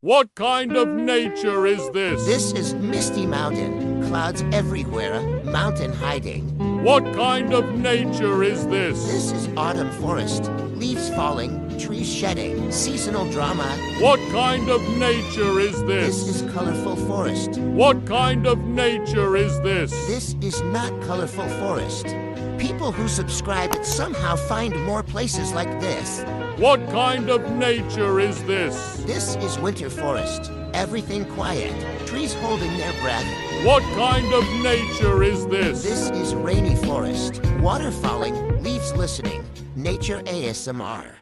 What kind of nature is this? This is Misty Mountain. Clouds everywhere, mountain hiding. What kind of nature is this? This is autumn forest. Leaves falling, trees shedding, seasonal drama. What kind of nature is this? This is colorful forest. What kind of nature is this? This is not colorful forest. People who subscribe somehow find more places like this. What kind of nature is this? This is winter forest. Everything quiet. Trees holding their breath. What kind of nature is this? This is rainy forest. Water falling, leaves listening. Nature ASMR.